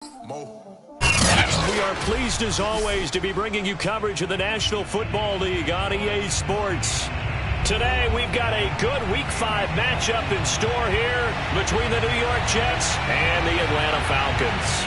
We are pleased as always to be bringing you coverage of the National Football League on EA Sports. Today we've got a good Week 5 matchup in store here between the New York Jets and the Atlanta Falcons.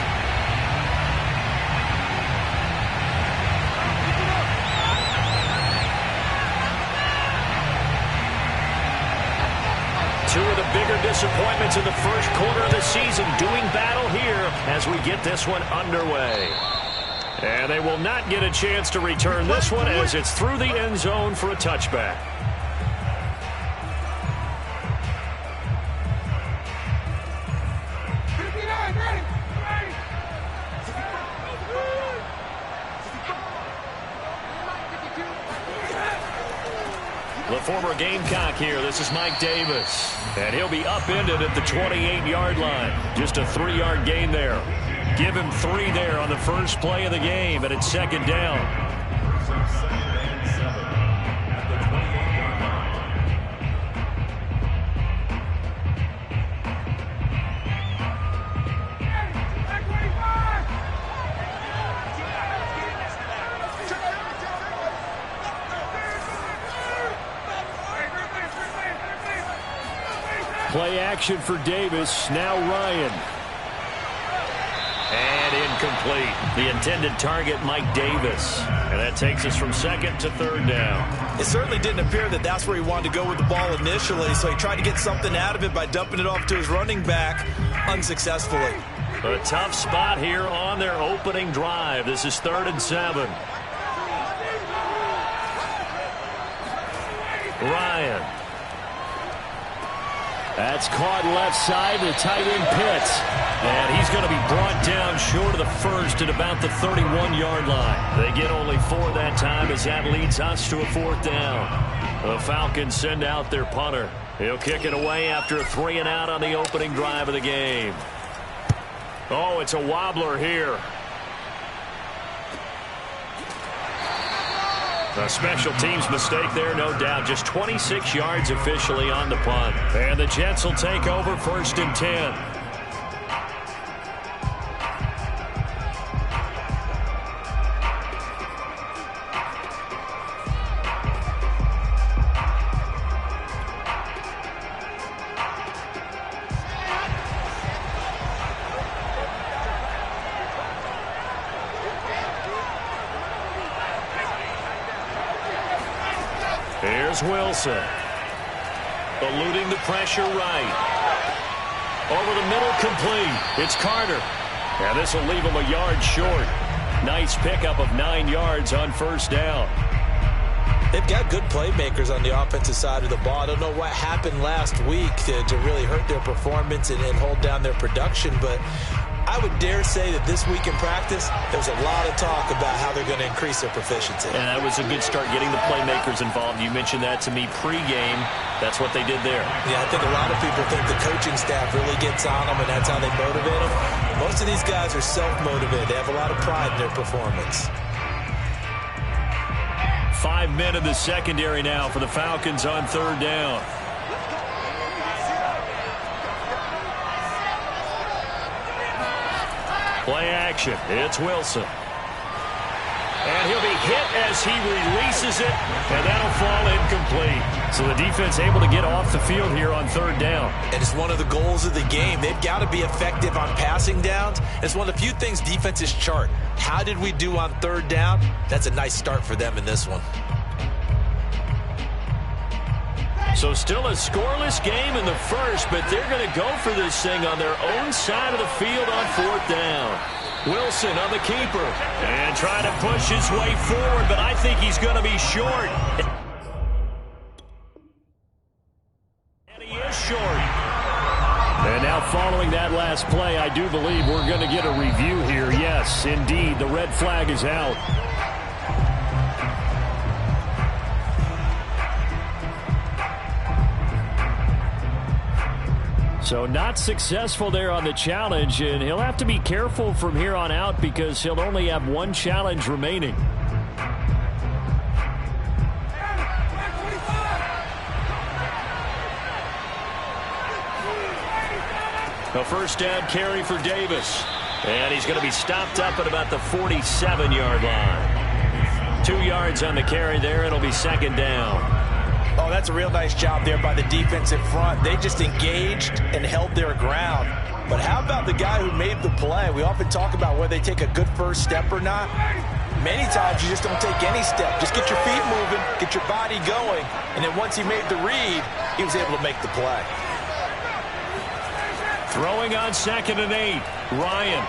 Two of the bigger disappointments in the first quarter of the season doing battle here as we get this one underway. And they will not get a chance to return this one as it's through the end zone for a touchback. The former Gamecock here. This is Mike Davis. And he'll be upended at the 28-yard line. Just a 3-yard gain there. Give him 3 there on the first play of the game, and it's second down. Play action for Davis. Now Ryan. And incomplete. The intended target, Mike Davis. And that takes us from second to third down. It certainly didn't appear that that's where he wanted to go with the ball initially, so he tried to get something out of it by dumping it off to his running back unsuccessfully. A tough spot here on their opening drive. This is 3rd and 7. Ryan. That's caught left side, the tight end Pitts. And he's going to be brought down short of the first at about the 31-yard line. They get only 4 that time as that leads us to a 4th down. The Falcons send out their punter. He'll kick it away after a 3-and-out on the opening drive of the game. Oh, it's a wobbler here. A special teams mistake there, no doubt. Just 26 yards officially on the punt. And the Jets will take over 1st and 10. Here's Wilson. Eluding the pressure right. Over the middle, complete. It's Carter. And this will leave him a yard short. Nice pickup of 9 yards on 1st down. They've got good playmakers on the offensive side of the ball. I don't know what happened last week to really hurt their performance and hold down their production, but I would dare say that this week in practice, there's a lot of talk about how they're going to increase their proficiency. And that was a good start getting the playmakers involved. You mentioned that to me pregame. That's what they did there. Yeah, I think a lot of people think the coaching staff really gets on them, and that's how they motivate them. Most of these guys are self-motivated. They have a lot of pride in their performance. 5 men in the secondary now for the Falcons on 3rd down. Play action. It's Wilson. And he'll be hit as he releases it, and that'll fall incomplete. So the defense able to get off the field here on 3rd down. And it's one of the goals of the game. They've got to be effective on passing downs. It's one of the few things defenses chart. How did we do on 3rd down? That's a nice start for them in this one. So still a scoreless game in the first, but they're going to go for this thing on their own side of the field on 4th down. Wilson on the keeper and trying to push his way forward, but I think he's going to be short. And he is short. And now following that last play, I do believe we're going to get a review here. Yes, indeed, the red flag is out. So not successful there on the challenge, and he'll have to be careful from here on out because he'll only have 1 challenge remaining. A 1st down carry for Davis. And he's going to be stopped up at about the 47-yard line. 2 yards on the carry there. It'll be second down. Oh, that's a real nice job there by the defensive front. They just engaged and held their ground. But how about the guy who made the play? We often talk about whether they take a good first step or not. Many times you just don't take any step. Just get your feet moving, get your body going, and then once he made the read, he was able to make the play. Throwing on 2nd and 8. Ryan.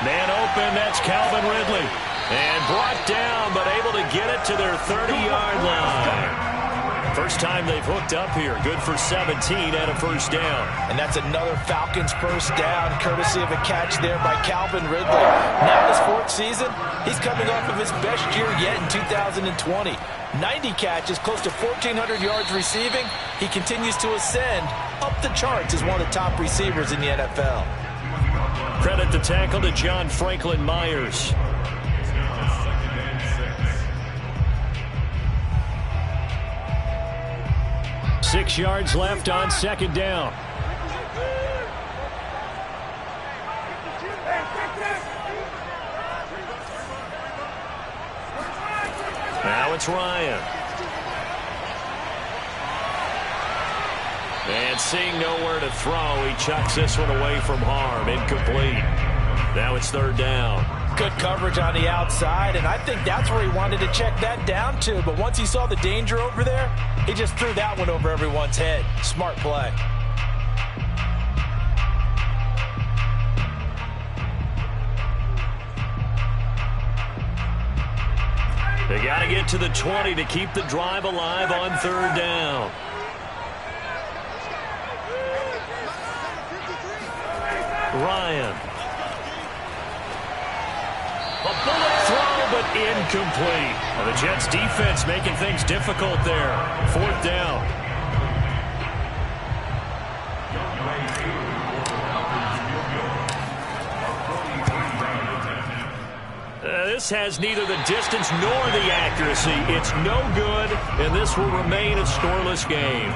Man open, that's Calvin Ridley. And brought down, but able to get it to their 30-yard line. First time they've hooked up here. Good for 17 and a first down. And that's another Falcons first down, courtesy of a catch there by Calvin Ridley. Now his 4th season, he's coming off of his best year yet in 2020. 90 catches, close to 1,400 yards receiving. He continues to ascend up the charts as one of the top receivers in the NFL. Credit the tackle to John Franklin Myers. Six yards left on second down. Now it's Ryan. And seeing nowhere to throw, he chucks this one away from harm. Incomplete. Now it's third down. Good coverage on the outside, and I think that's where he wanted to check that down to. But once he saw the danger over there, he just threw that one over everyone's head. Smart play. They got to get to the 20 to keep the drive alive on third down. Ryan. A bullet throw, but incomplete. And the Jets defense making things difficult there. Fourth down. This has neither the distance nor the accuracy. It's no good, and this will remain a scoreless game.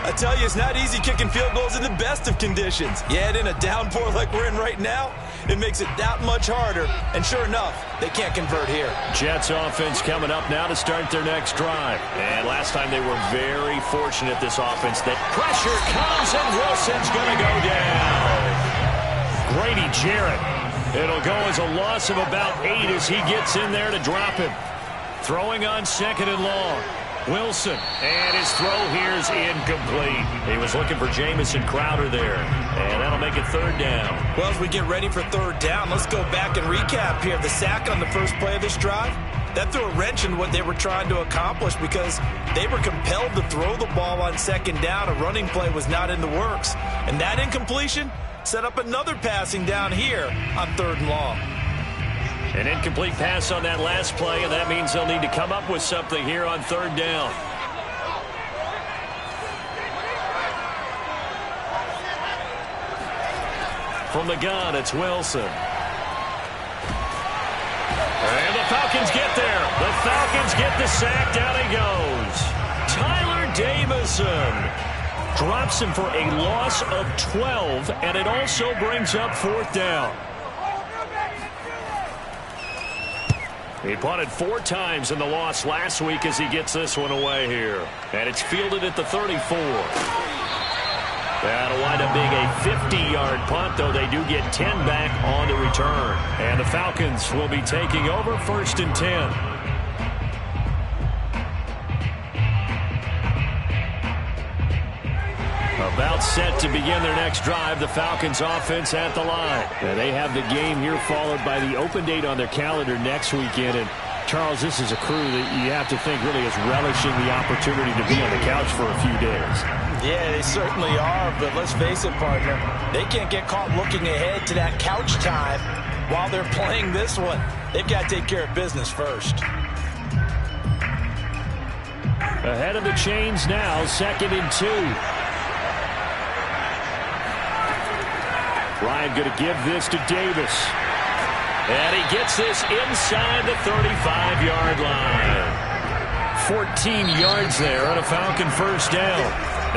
I tell you, it's not easy kicking field goals in the best of conditions. Yet in a downpour like we're in right now, it makes it that much harder. And sure enough, they can't convert here. Jets offense coming up now to start their next drive. And last time they were very fortunate, this offense. That pressure comes, and Wilson's going to go down. Grady Jarrett. It'll go as a loss of about 8 as he gets in there to drop him. Throwing on 2nd and long. Wilson, and his throw here is incomplete. He was looking for Jamison Crowder there, and that'll make it third down. Well, as we get ready for third down, let's go back and recap here. The sack on the first play of this drive, that threw a wrench in what they were trying to accomplish because they were compelled to throw the ball on second down. A running play was not in the works, and that incompletion set up another passing down here on third and long. An incomplete pass on that last play, and that means they'll need to come up with something here on third down. From the gun, it's Wilson. And the Falcons get there. The Falcons get the sack. Down he goes. Tyler Davison drops him for a loss of 12, and it also brings up fourth down. He punted 4 times in the loss last week as he gets this one away here. And it's fielded at the 34. That'll wind up being a 50-yard punt, though they do get 10 back on the return. And the Falcons will be taking over 1st and 10. About set to begin their next drive, the Falcons offense at the line. And they have the game here followed by the open date on their calendar next weekend. And Charles, this is a crew that you have to think really is relishing the opportunity to be on the couch for a few days. Yeah, they certainly are, but let's face it, partner, they can't get caught looking ahead to that couch time while they're playing this one. They've got to take care of business first. Ahead of the chains now, 2nd and 2. Ryan going to give this to Davis. And he gets this inside the 35-yard line. 14 yards there on a Falcon first down.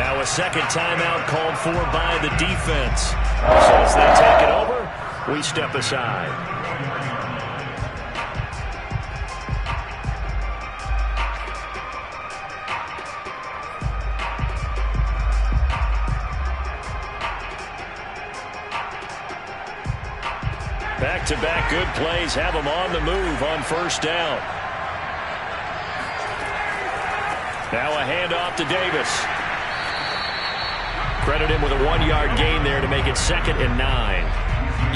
Now a second timeout called for by the defense. So as they take it over, we step aside. Back-to-back good plays have them on the move on first down. Now a handoff to Davis. Credit him with a 1-yard gain there to make it 2nd and 9.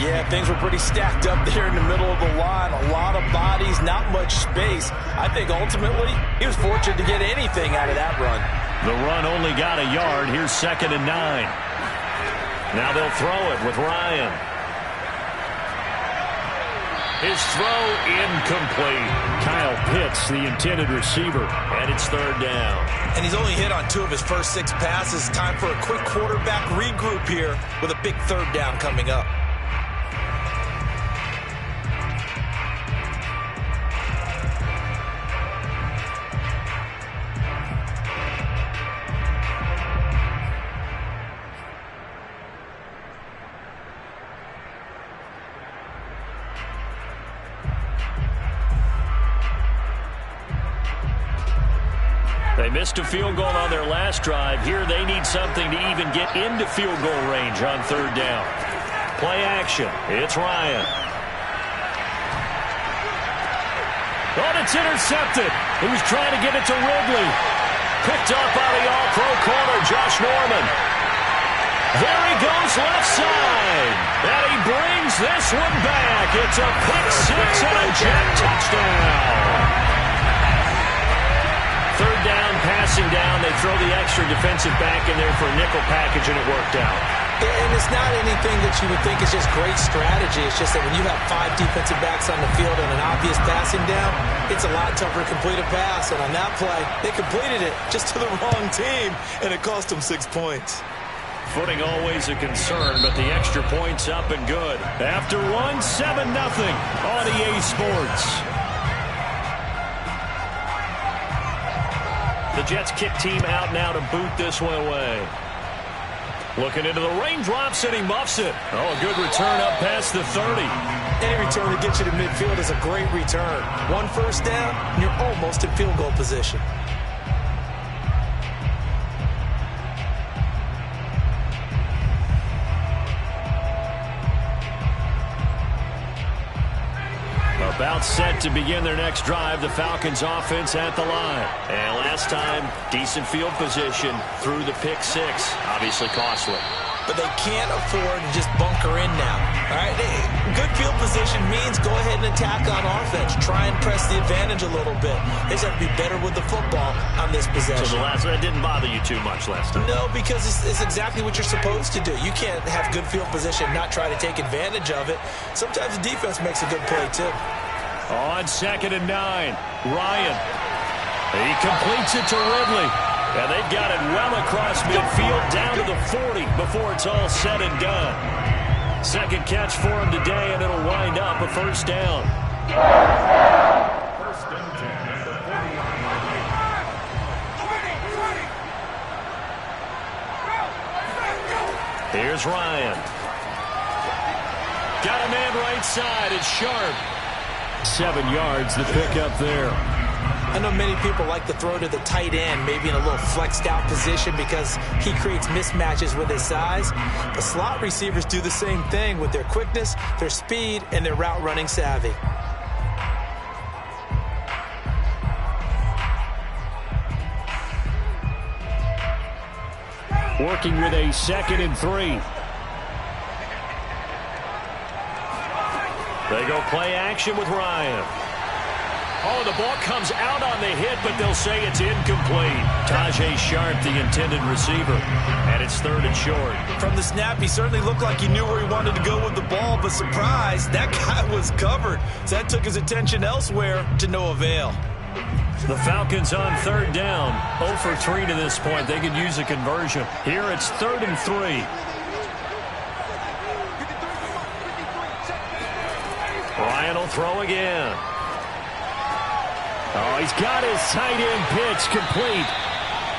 Yeah, things were pretty stacked up there in the middle of the line. A lot of bodies, not much space. I think ultimately he was fortunate to get anything out of that run. The run only got a yard. Here's 2nd and 9. Now they'll throw it with Ryan. His throw incomplete. Kyle Pitts, the intended receiver, and it's 3rd down. And he's only hit on 2 of his first 6 passes. Time for a quick quarterback regroup here with a big 3rd down coming up. They missed a field goal on their last drive. Here they need something to even get into field goal range on 3rd down. Play action. It's Ryan. Oh, it's intercepted. He was trying to get it to Ridley. Picked up by the all-pro corner, Josh Norman. There he goes left side. And he brings this one back. It's a pick 6 and a jet touchdown. 3rd down, passing down. They throw the extra defensive back in there for a nickel package, and it worked out. And it's not anything that you would think is just great strategy. It's just that when you have 5 defensive backs on the field and an obvious passing down, it's a lot tougher to complete a pass. And on that play, they completed it just to the wrong team, and it cost them 6 points. Footing always a concern, but the extra point's up and good. After one, 7-0 on EA Sports. The Jets kick team out now to boot this one away. Looking into the raindrops, and he muffs it. Oh, a good return up past the 30. Any return to get you to midfield is a great return. 1 first down, and you're almost in field goal position. About set to begin their next drive. The Falcons offense at the line. And last time, decent field position through the pick 6. Obviously costly. But they can't afford to just bunker in now. All right, good field position means go ahead and attack on offense. Try and press the advantage a little bit. They just have to be better with the football on this possession. So that didn't bother you too much last time? No, because it's exactly what you're supposed to do. You can't have good field position and not try to take advantage of it. Sometimes the defense makes a good play, too. On 2nd and 9, Ryan. He completes it to Ridley. And they've got it well across midfield down to the 40 before it's all said and done. Second catch for him today, and it'll wind up a first down. First and 10. Here's Ryan. Got a man right side. It's Sharp. 7 yards, the pickup there. I know many people like to throw to the tight end, maybe in a little flexed out position because he creates mismatches with his size. But slot receivers do the same thing with their quickness, their speed, and their route running savvy. Working with a 2nd and 3. They go play action with Ryan. Oh, the ball comes out on the hit, but they'll say it's incomplete. Tajae Sharp, the intended receiver, and it's 3rd and short. From the snap, he certainly looked like he knew where he wanted to go with the ball, but surprise, that guy was covered. So that took his attention elsewhere to no avail. The Falcons on 3rd down, 0 for 3 to this point. They could use a conversion. Here it's 3rd and 3. Ryan will throw again. Oh, he's got his tight end pitch complete.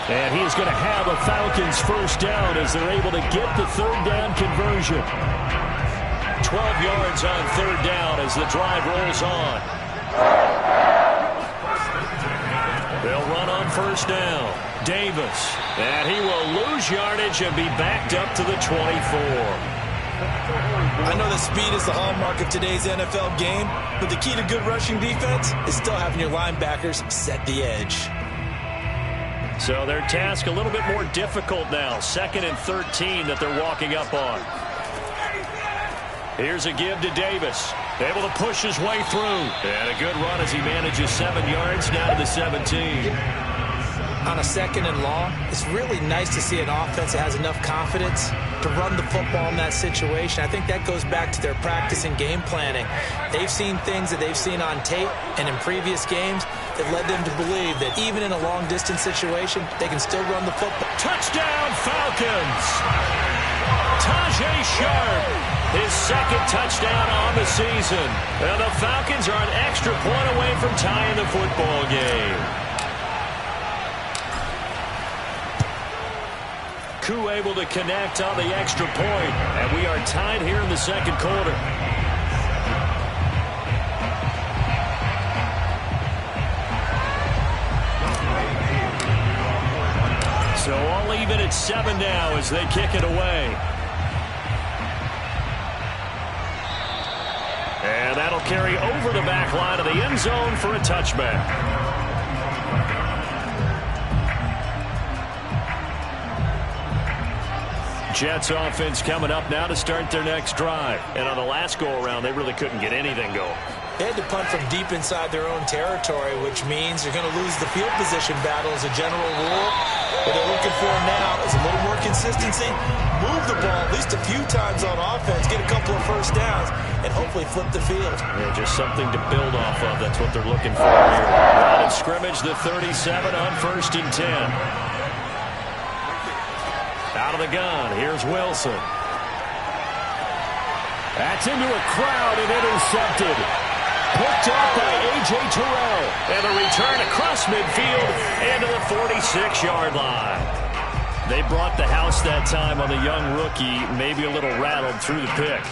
And he is going to have a Falcons first down as they're able to get the third down conversion. 12 yards on third down as the drive rolls on. They'll run on first down. Davis. And he will lose yardage and be backed up to the 24. I know that speed is the hallmark of today's NFL game, but the key to good rushing defense is still having your linebackers set the edge. So their task a little bit more difficult now. 2nd and 13 that they're walking up on. Here's a give to Davis. Able to push his way through. And a good run as he manages 7 yards down to the 17. On a 2nd and long, it's really nice to see an offense that has enough confidence to run the football in that situation. I think that goes back to their practice and game planning. They've seen things that they've seen on tape and in previous games that led them to believe that even in a long-distance situation, they can still run the football. Touchdown, Falcons! Tajae Sharpe, his 2nd touchdown on the season. And the Falcons are an extra point away from tying the football game. Koo able to connect on the extra point, and we are tied here in the 2nd quarter. So all even at 7 now as they kick it away. And that'll carry over the back line of the end zone for a touchback. Jets offense coming up now to start their next drive. And on the last go-around, they really couldn't get anything going. They had to punt from deep inside their own territory, which means you're going to lose the field position battle as a general rule. What they're looking for now is a little more consistency, move the ball at least a few times on offense, get a couple of first downs, and hopefully flip the field. Yeah, just something to build off of. That's what they're looking for here. Line of scrimmage, the 37 on 1st and 10. Out of the gun, here's Wilson. That's into a crowd and intercepted. Picked up by A.J. Terrell. And a return across midfield into the 46-yard line. They brought the house that time on the young rookie, maybe a little rattled through the pick.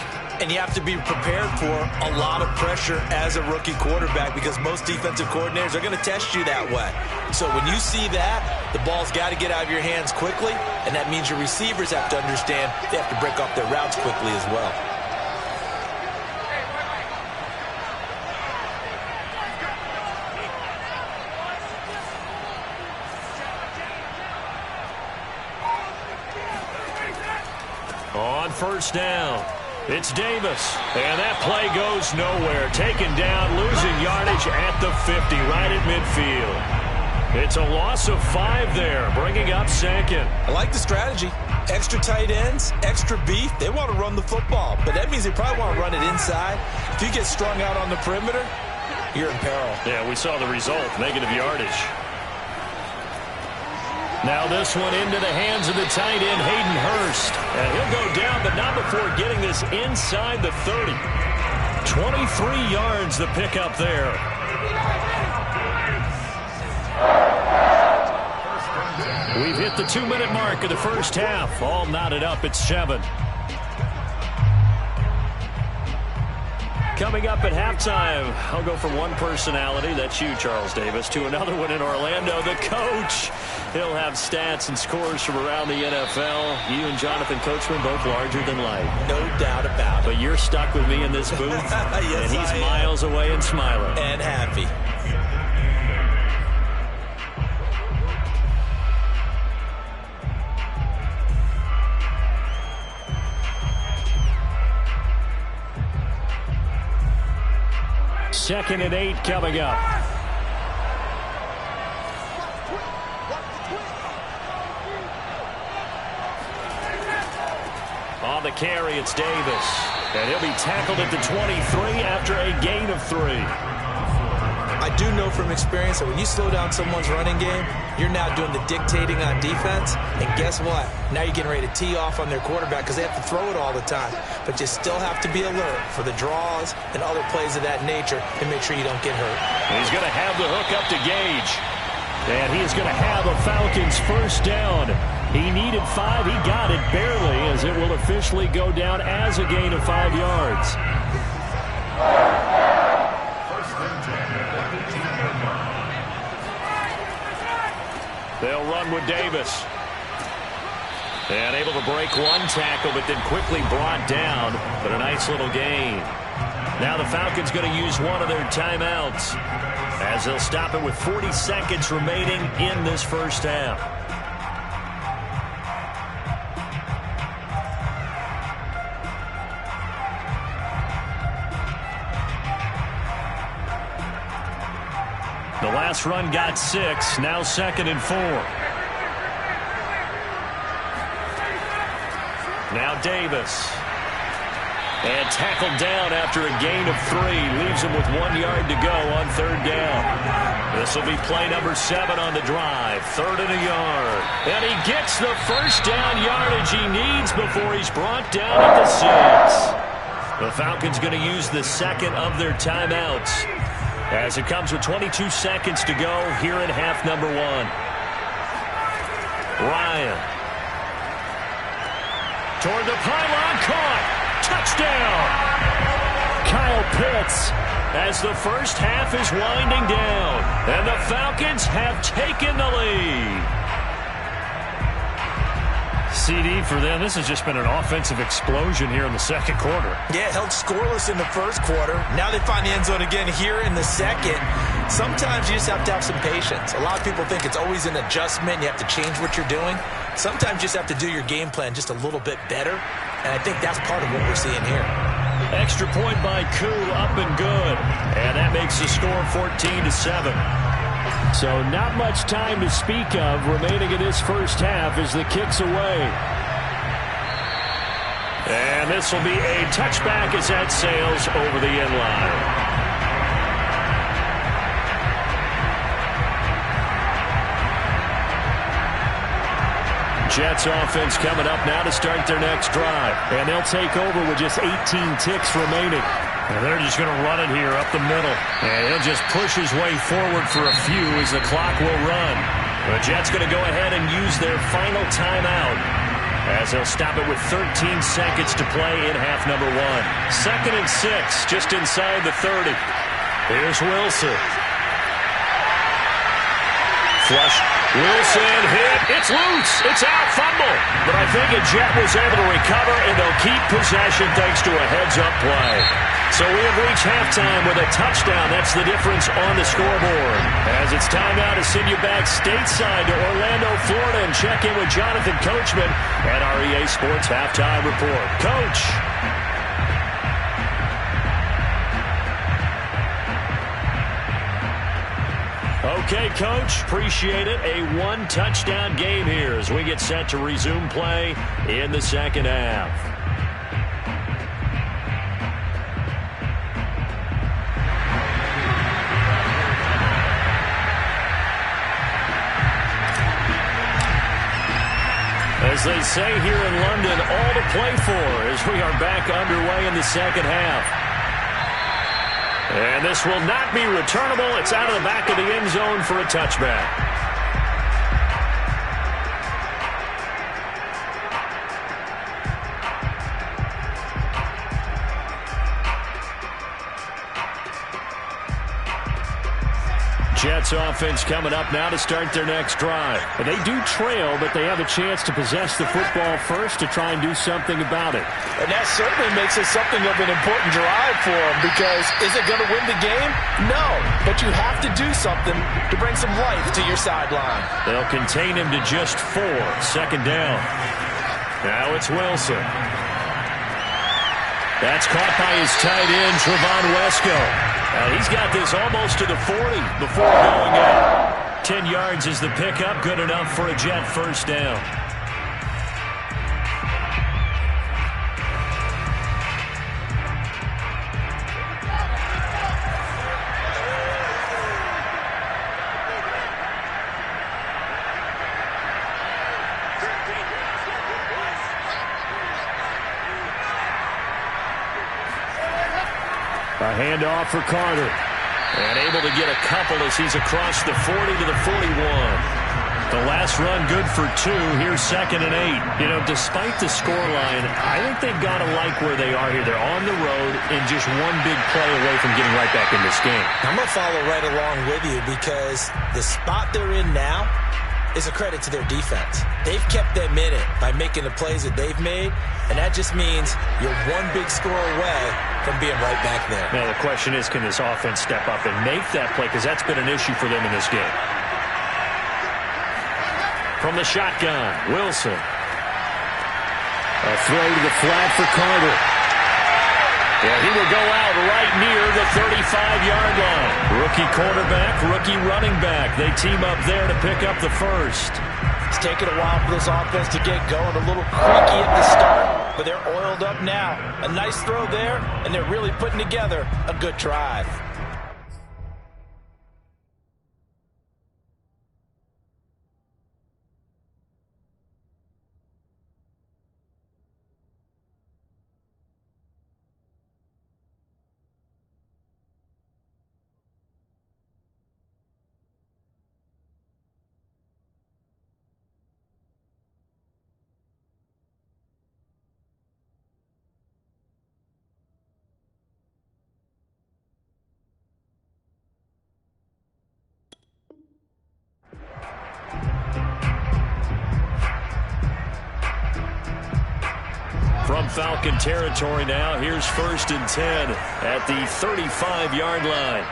And you have to be prepared for a lot of pressure as a rookie quarterback because most defensive coordinators are going to test you that way. So when you see that, the ball's got to get out of your hands quickly, and that means your receivers have to understand they have to break off their routes quickly as well. On first down, it's Davis. And that play goes nowhere. Taken down, losing yardage at the 50, right at midfield. It's a loss of 5 there, bringing up 2nd. I like the strategy. Extra tight ends, extra beef. They want to run the football, but that means they probably want to run it inside. If you get strung out on the perimeter, you're in peril. Yeah, we saw the result, negative yardage. Now this one into the hands of the tight end, Hayden Hurst. And he'll go down, but not before getting this inside the 30. 23 yards the pickup there. We've hit the 2-minute mark of the first half. All knotted up at 7. Coming up at halftime, I'll go from one personality, that's you, Charles Davis, to another one in Orlando, the coach. He'll have stats and scores from around the NFL. You and Jonathan Coachman both larger than life. No doubt about it. But you're stuck with me in this booth, yes, and he's miles away and smiling. And happy. Second and 8 coming up. On the carry, it's Davis. And he'll be tackled at the 23 after a gain of 3. I do know from experience that when you slow down someone's running game, you're now doing the dictating on defense. And guess what? Now you're getting ready to tee off on their quarterback because they have to throw it all the time. But you still have to be alert for the draws and other plays of that nature and make sure you don't get hurt. And he's going to have the hook up to Gage. And he is going to have a Falcons first down. He needed 5. He got it barely, as it will officially go down as a gain of 5 yards. They'll run with Davis. And able to break one tackle, but then quickly brought down. But a nice little gain. Now the Falcons going to use one of their timeouts, as they'll stop it with 40 seconds remaining in this first half. The last run got 6. Now 2nd and 4. Now Davis. And tackled down after a gain of 3. Leaves him with 1 yard to go on 3rd down. This will be play number 7 on the drive. 3rd and a yard. And he gets the first down yardage he needs before he's brought down at the 6. The Falcons going to use the second of their timeouts, as it comes with 22 seconds to go here in half number 1. Ryan. Toward the pylon, caught. Touchdown! Kyle Pitts, as the first half is winding down, and the Falcons have taken the lead. CD for them. This has just been an offensive explosion here in the second quarter. Yeah, held scoreless in the first quarter. Now they find the end zone again here in the second. Sometimes you just have to have some patience. A lot of people think it's always an adjustment. You have to change what you're doing. Sometimes you just have to do your game plan just a little bit better. And I think that's part of what we're seeing here. Extra point by Koo, up and good. And that makes the score 14-7. So not much time to speak of remaining in this first half as the kick's away. And this will be a touchback as that sails over the end line. Jets offense coming up now to start their next drive. And they'll take over with just 18 ticks remaining. And they're just going to run it here up the middle. And he'll just push his way forward for a few as the clock will run. The Jets going to go ahead and use their final timeout, as they'll stop it with 13 seconds to play in half number 1. 2nd and 6, just inside the 30. Here's Wilson. Flush. Wilson hit. It's loose. It's out. Fumble. But I think a Jet was able to recover, and they'll keep possession thanks to a heads-up play. So we have reached halftime with a touchdown. That's the difference on the scoreboard. As it's time now to send you back stateside to Orlando, Florida, and check in with Jonathan Coachman at our EA Sports Halftime Report. Coach. Okay, Coach, appreciate it. A one-touchdown game here as we get set to resume play in the second half. As they say here in London, all to play for as we are back underway in the second half. And this will not be returnable. It's out of the back of the end zone for a touchback. Jets offense coming up now to start their next drive. And they do trail, but they have a chance to possess the football first to try and do something about it. And that certainly makes it something of an important drive for them, because is it going to win the game? No, but you have to do something to bring some life to your sideline. They'll contain him to just 4. 2nd down. Now it's Wilson. That's caught by his tight end, Trevon Wesco. He's got this almost to the 40 before going out. 10 yards is the pickup, good enough for a Jet first down. A handoff for Carter. And able to get a couple as he's across the 40 to the 41. The last run good for 2. Here's 2nd and 8. You know, despite the scoreline, I think they've got to like where they are here. They're on the road and just one big play away from getting right back in this game. I'm going to follow right along with you because the spot they're in now is a credit to their defense. They've kept them in it by making the plays that they've made, and that just means you're one big score away from being right back there. Now, the question is, can this offense step up and make that play? Because that's been an issue for them in this game. From the shotgun, Wilson. A throw to the flat for Carter. Yeah, he will go out right near the 35-yard line. Rookie quarterback, rookie running back. They team up there to pick up the first. It's taken a while for this offense to get going. A little creaky at the start, but they're oiled up now. A nice throw there, and they're really putting together a good drive. From Falcon territory now, here's 1st and 10 at the 35-yard line.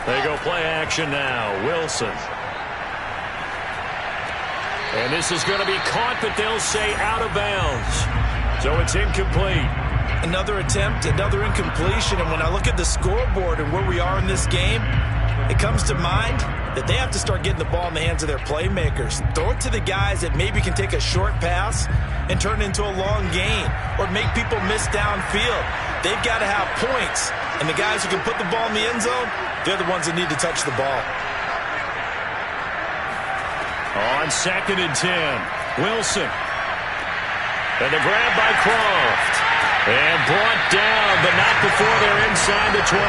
They go play action now. Wilson. And this is going to be caught, but they'll say out of bounds. So it's incomplete. Another attempt, another incompletion, and when I look at the scoreboard and where we are in this game, it comes to mind that they have to start getting the ball in the hands of their playmakers. Throw it to the guys that maybe can take a short pass and turn it into a long gain or make people miss downfield. They've got to have points, and the guys who can put the ball in the end zone, they're the ones that need to touch the ball. On 2nd and 10, Wilson. And the grab by Croft. And brought down, but not before they're inside the 25.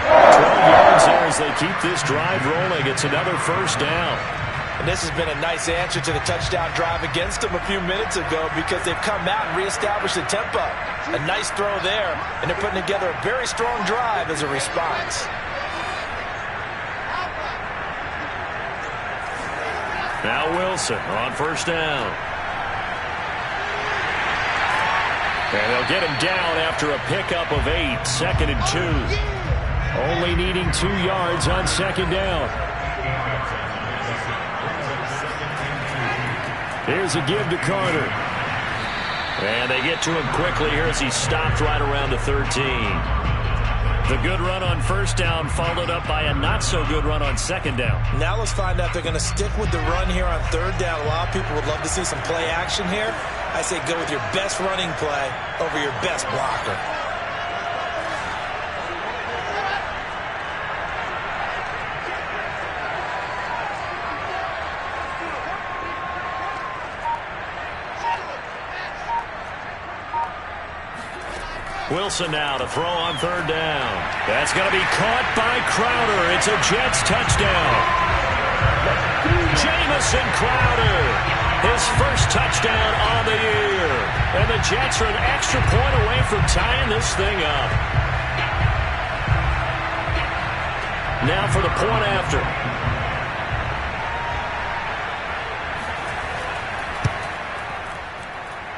12 yards there as they keep this drive rolling. It's another first down. And this has been a nice answer to the touchdown drive against them a few minutes ago because they've come out and reestablished the tempo. A nice throw there, and they're putting together a very strong drive as a response. Now Wilson on first down. And they'll get him down after a pickup of 8. 2nd and 2. Only needing 2 yards on 2nd down. Here's a give to Carter. And they get to him quickly here as he stopped right around the 13. The good run on first down followed up by a not-so-good run on 2nd down. Now let's find out if they're going to stick with the run here on 3rd down. A lot of people would love to see some play action here. I say go with your best running play over your best blocker. Wilson now to throw on 3rd down. That's going to be caught by Crowder. It's a Jets touchdown. Jamison Crowder, his first touchdown on the year. And the Jets are an extra point away from tying this thing up. Now for the point after.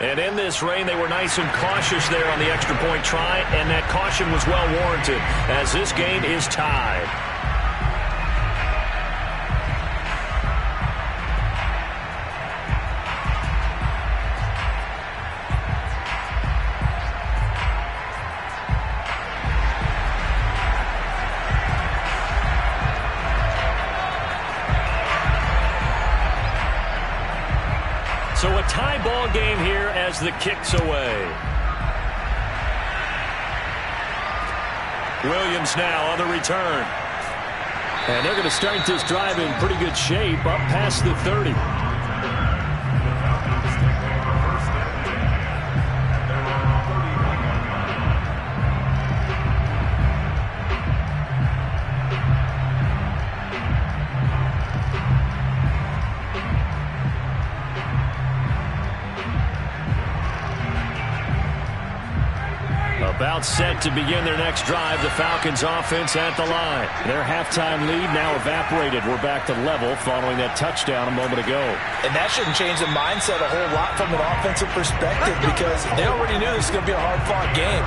And in this rain, they were nice and cautious there on the extra point try, and that caution was well warranted as this game is tied. So a tie ball game here as the kick's away. Williams now on the return. And they're going to start this drive in pretty good shape up past the 30. About set to begin their next drive. The Falcons offense at the line. Their halftime lead now evaporated. We're back to level following that touchdown a moment ago. And that shouldn't change the mindset a whole lot from an offensive perspective because they already knew this was going to be a hard-fought game.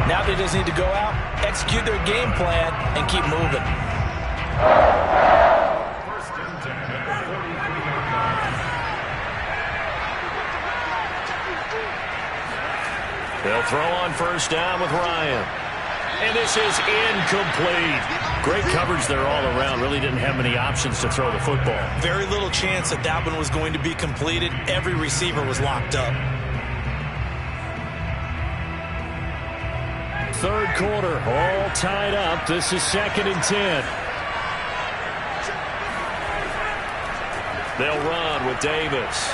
Now they just need to go out, execute their game plan, and keep moving. They'll throw on first down with Ryan. And this is incomplete. Great coverage there all around. Really didn't have many options to throw the football. Very little chance that that one was going to be completed. Every receiver was locked up. Third quarter, all tied up. This is 2nd and 10. They'll run with Davis.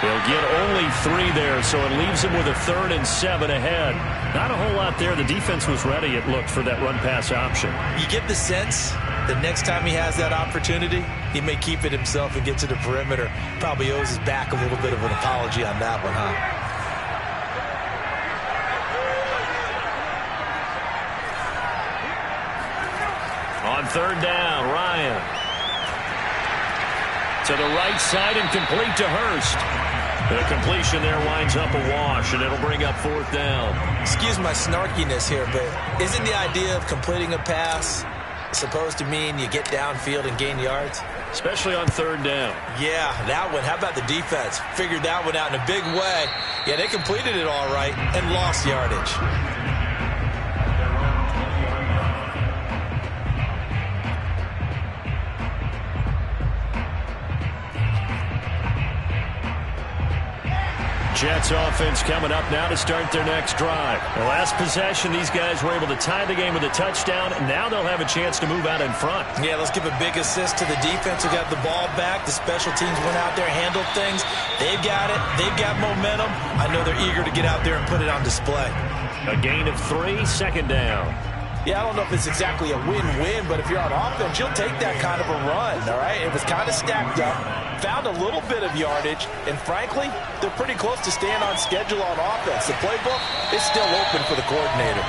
They'll get only 3 there, so it leaves them with a 3rd and 7 ahead. Not a whole lot there. The defense was ready, it looked, for that run-pass option. You get the sense that next time he has that opportunity, he may keep it himself and get to the perimeter. Probably owes his back a little bit of an apology on that one, huh? On 3rd down, Ryan. To the right side and complete to Hurst. The completion there winds up a wash, and it'll bring up 4th down. Excuse my snarkiness here, but isn't the idea of completing a pass supposed to mean you get downfield and gain yards? Especially on 3rd down. Yeah, that one. How about the defense? Figured that one out in a big way. Yeah, they completed it all right and lost yardage. Jets offense coming up now to start their next drive. The last possession, these guys were able to tie the game with a touchdown. Now they'll have a chance to move out in front. Yeah, let's give a big assist to the defense who got the ball back. The special teams went out there, handled things. They've got it. They've got momentum. I know they're eager to get out there and put it on display. A gain of 3, 2nd down. Yeah, I don't know if it's exactly a win-win, but if you're on offense, you'll take that kind of a run, all right? It was kind of stacked up, found a little bit of yardage, and frankly, they're pretty close to staying on schedule on offense. The playbook is still open for the coordinator.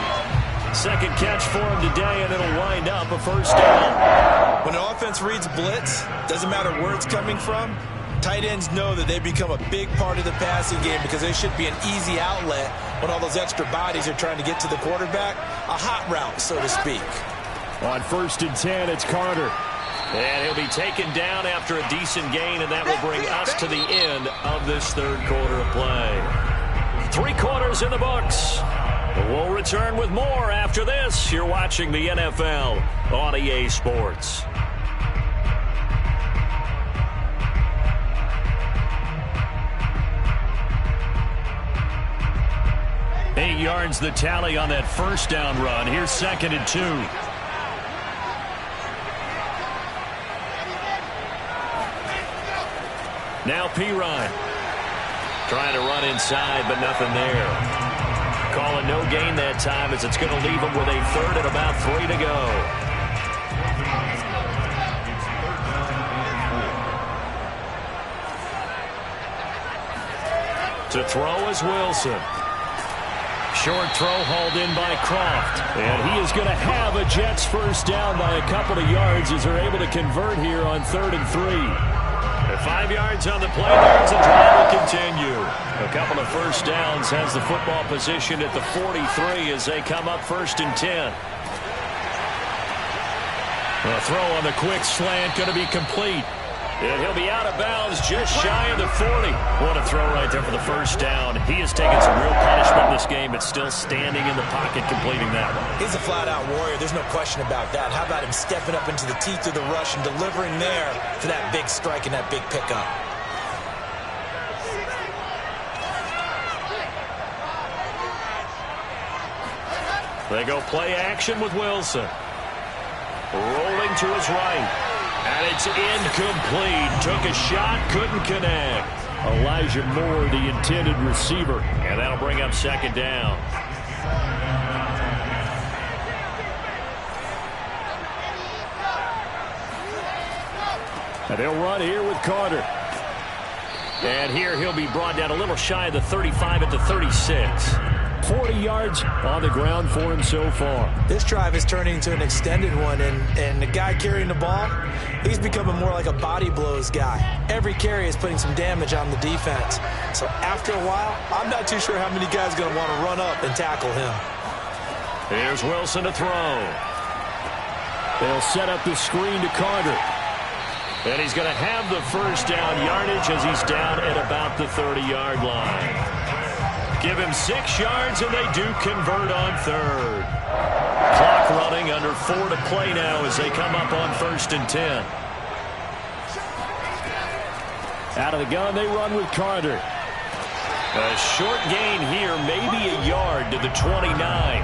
Second catch for him today, and it'll wind up a 1st down. When an offense reads blitz, doesn't matter where it's coming from, tight ends know that they become a big part of the passing game because they should be an easy outlet when all those extra bodies are trying to get to the quarterback. A hot route, so to speak. On 1st and 10, it's Carter. And he'll be taken down after a decent gain, and that will bring us to the end of this 3rd quarter of play. 3 quarters in the books. We'll return with more after this. You're watching the NFL on EA Sports. 8 yards the tally on that 1st down run. Here's 2nd and 2. Now Pirine. Trying to run inside, but nothing there. Calling no gain that time as it's going to leave him with a 3rd and about 3 to go. To throw is Wilson. Short throw hauled in by Croft. And he is going to have a Jets 1st down by a couple of yards as they're able to convert here on 3rd and 3. 5 yards on the play there as the drive will continue. A couple of 1st downs has the football position at the 43 as they come up 1st and 10. A throw on the quick slant going to be complete. And he'll be out of bounds just shy of the 40. What a throw right there for the 1st down. He has taken some real punishment in this game, but still standing in the pocket completing that one. He's a flat-out warrior. There's no question about that. How about him stepping up into the teeth of the rush and delivering there for that big strike and that big pickup. They go play action with Wilson. Rolling to his right. And it's incomplete. Took a shot, couldn't connect. Elijah Moore, the intended receiver. And that'll bring up 2nd down. And they'll run here with Carter. And here he'll be brought down a little shy of the 35 at the 36. 40 yards on the ground for him so far. This drive is turning into an extended one, and the guy carrying the ball, he's becoming more like a body blows guy. Every carry is putting some damage on the defense. So after a while, I'm not too sure how many guys are going to want to run up and tackle him. Here's Wilson to throw. They'll set up the screen to Carter. And he's going to have the first down yardage as he's down at about the 30-yard line. Give him 6 yards, and they do convert on third. Clock running, under 4 to play now as they come up on 1st and 10. Out of the gun, they run with Carter. A short gain here, maybe a yard to the 29.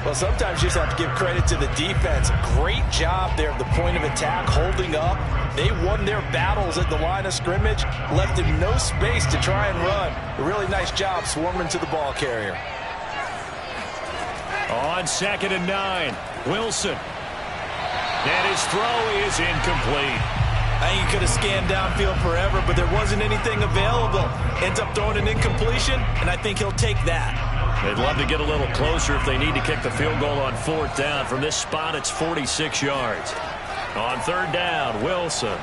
Well, sometimes you just have to give credit to the defense. Great job there at the point of attack, holding up. They won their battles at the line of scrimmage, left him no space to try and run. A really nice job swarming to the ball carrier. On 2nd and 9, Wilson. And his throw is incomplete. I think he could have scanned downfield forever, but there wasn't anything available. Ends up throwing an incompletion, and I think he'll take that. They'd love to get a little closer if they need to kick the field goal on 4th down. From this spot, it's 46 yards. On 3rd down, Wilson.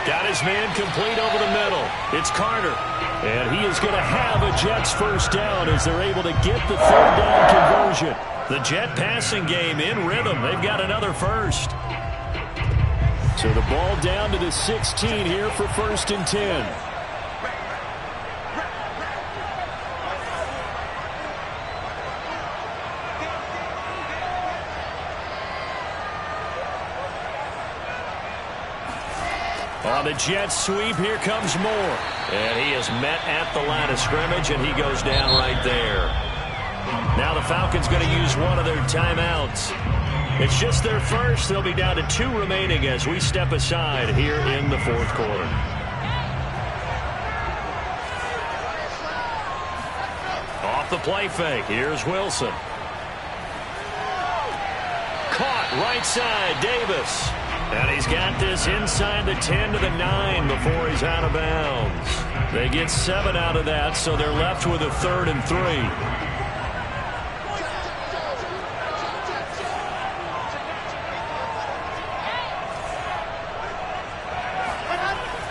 Got his man complete over the middle. It's Carter. And he is going to have a Jets first down as they're able to get the 3rd down conversion. The Jet passing game in rhythm. They've got another first. So the ball down to the 16 here for 1st and 10. On the Jets sweep, here comes Moore. And he is met at the line of scrimmage, and he goes down right there. Now the Falcons going to use one of their timeouts. It's just their first. They'll be down to 2 remaining as we step aside here in the 4th quarter. Off the play fake, here's Wilson. Caught right side, Davis. And he's got this inside the 10 to the 9 before he's out of bounds. They get 7 out of that, so they're left with a 3rd and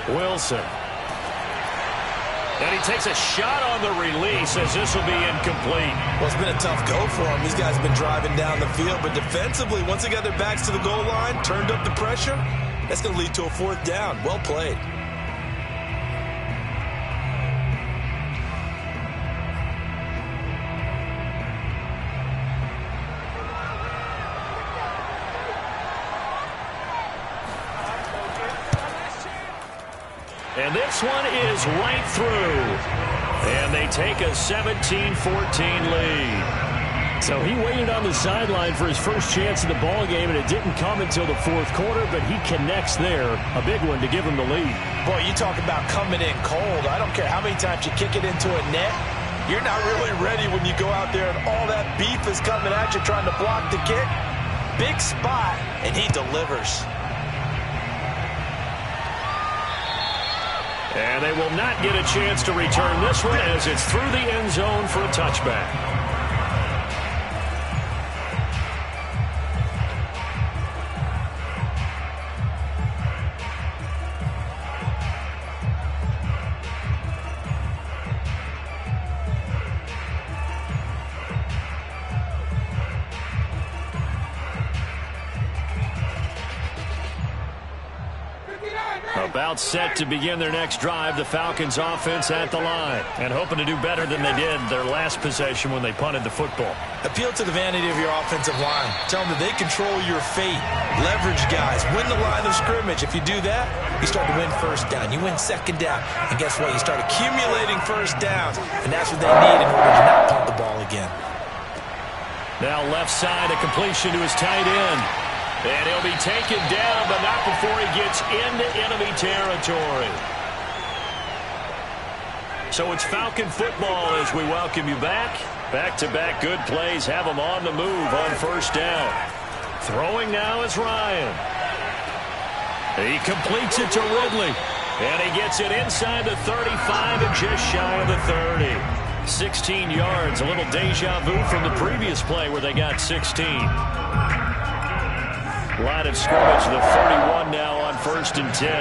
3. Wilson. And he takes a shot on the release as this will be incomplete. Well, it's been a tough go for him. These guys have been driving down the field, but defensively, once they got their backs to the goal line, turned up the pressure, that's going to lead to a 4th down. Well played. And this one is right through. And they take a 17-14 lead. So he waited on the sideline for his first chance in the ball game, and it didn't come until the 4th quarter, but he connects there. A big one to give him the lead. Boy, you talk about coming in cold. I don't care how many times you kick it into a net. You're not really ready when you go out there and all that beef is coming at you trying to block the kick. Big spot, and he delivers. And they will not get a chance to return this one as it's through the end zone for a touchback. About set to begin their next drive, the Falcons offense at the line and hoping to do better than they did their last possession when they punted the football. Appeal to the vanity of your offensive line. Tell them that they control your fate. Leverage guys. Win the line of scrimmage. If you do that, you start to win 1st down. You win 2nd down. And guess what? You start accumulating 1st downs. And that's what they need in order to not punt the ball again. Now left side, a completion to his tight end. And he'll be taken down, but not before he gets into enemy territory. So it's Falcon football as we welcome you back. Back-to-back good plays have them on the move on 1st down. Throwing now is Ryan. He completes it to Ridley. And he gets it inside the 35 and just shy of the 30. 16 yards, a little deja vu from the previous play where they got 16. Line of scrimmage, the 31 now on 1st and 10.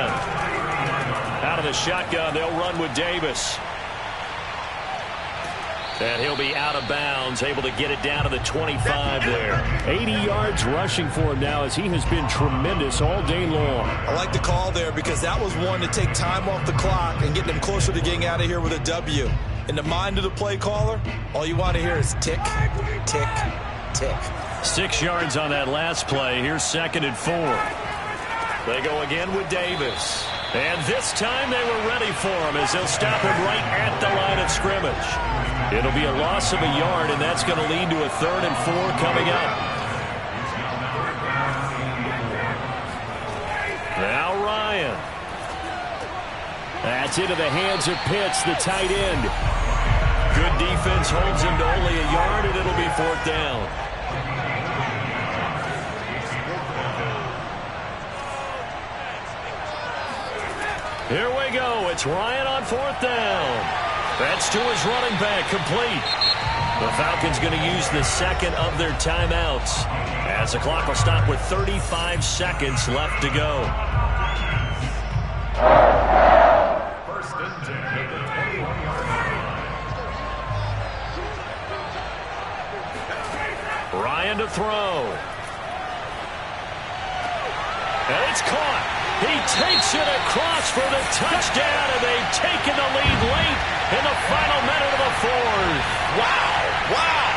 Out of the shotgun, they'll run with Davis. And he'll be out of bounds, able to get it down to the 25 there. 80 yards rushing for him now as he has been tremendous all day long. I like the call there because that was one to take time off the clock and get them closer to getting out of here with a W. In the mind of the play caller, all you want to hear is tick, tick, tick. 6 yards on that last play. Here's 2nd and 4. They go again with Davis. And this time they were ready for him as they'll stop him right at the line of scrimmage. It'll be a loss of a yard, and that's going to lead to a 3rd and 4 coming up. Now Ryan. That's into the hands of Pitts, the tight end. Good defense holds him to only a yard, and it'll be 4th down. Here we go. It's Ryan on 4th down. That's to his running back, complete. The Falcons going to use the 2nd of their timeouts as the clock will stop with 35 seconds left to go. 1st and 10 at the 21-yard line. Ryan to throw. And it's caught. He takes it across for the touchdown, and they've taken the lead late in the final minute of the 4th. Wow, wow.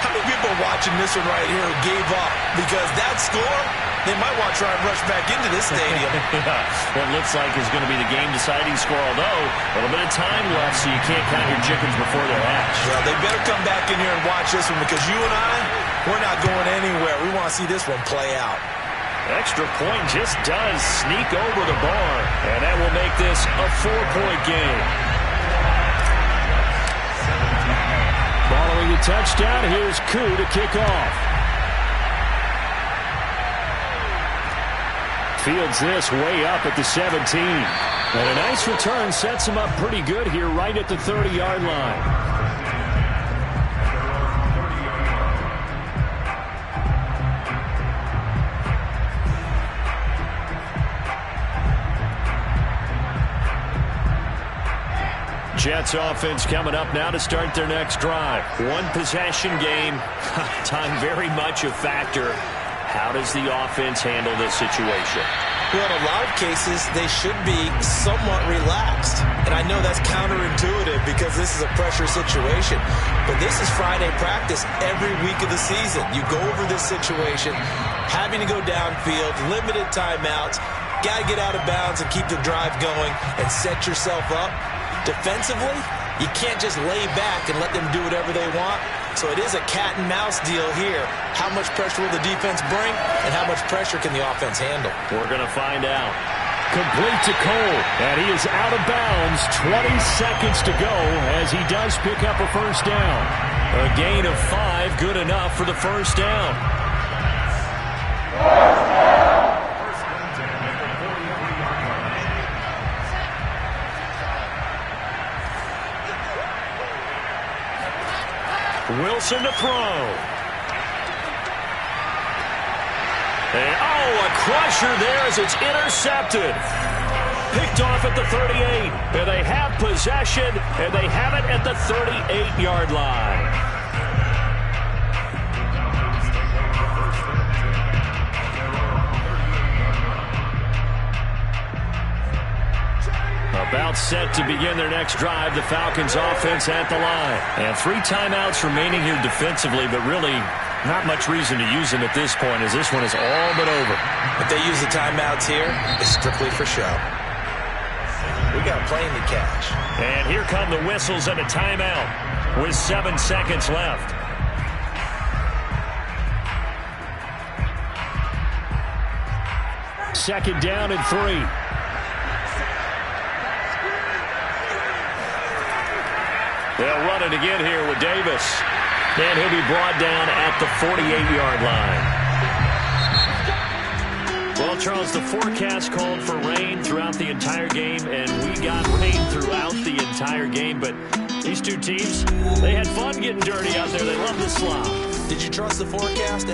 How many people are watching this one right here who gave up? Because that score, they might want to try and rush back into this stadium. Yeah, what looks like is going to be the game-deciding score, although a little bit of time left, so you can't count your chickens before they're hatched. Well, they better come back in here and watch this one because you and I, we're not going anywhere. We want to see this one play out. Extra point just does sneak over the bar, and that will make this a 4-point game. Following the touchdown, here's Koo to kick off. Fields this way up at the 17. And a nice return sets him up pretty good here right at the 30-yard line. Jets offense coming up now to start their next drive. One possession game. Time very much a factor. How does the offense handle this situation? Well, in a lot of cases, they should be somewhat relaxed. And I know that's counterintuitive because this is a pressure situation. But this is Friday practice every week of the season. You go over this situation, having to go downfield, limited timeouts, got to get out of bounds and keep the drive going and set yourself up. Defensively, you can't just lay back and let them do whatever they want. So it is a cat and mouse deal here. How much pressure will the defense bring, and how much pressure can the offense handle? We're going to find out. Complete to Cole, and he is out of bounds. 20 seconds to go as he does pick up a 1st down. A gain of 5, good enough for the 1st down. Wilson to throw. And, a crusher there as it's intercepted. Picked off at the 38. And they have possession, and they have it at the 38-yard line. About set to begin their next drive. The Falcons offense at the line. And 3 timeouts remaining here defensively, but really not much reason to use them at this point as this one is all but over. If they use the timeouts here, it's strictly for show. We got a plane to catch. And here come the whistles and a timeout with 7 seconds left. Second down and 3. They'll run it again here with Davis. And he'll be brought down at the 48-yard line. Well, Charles, the forecast called for rain throughout the entire game, and we got rain throughout the entire game. But These two teams, they had fun getting dirty out there. They love the slop. Did you trust the forecast?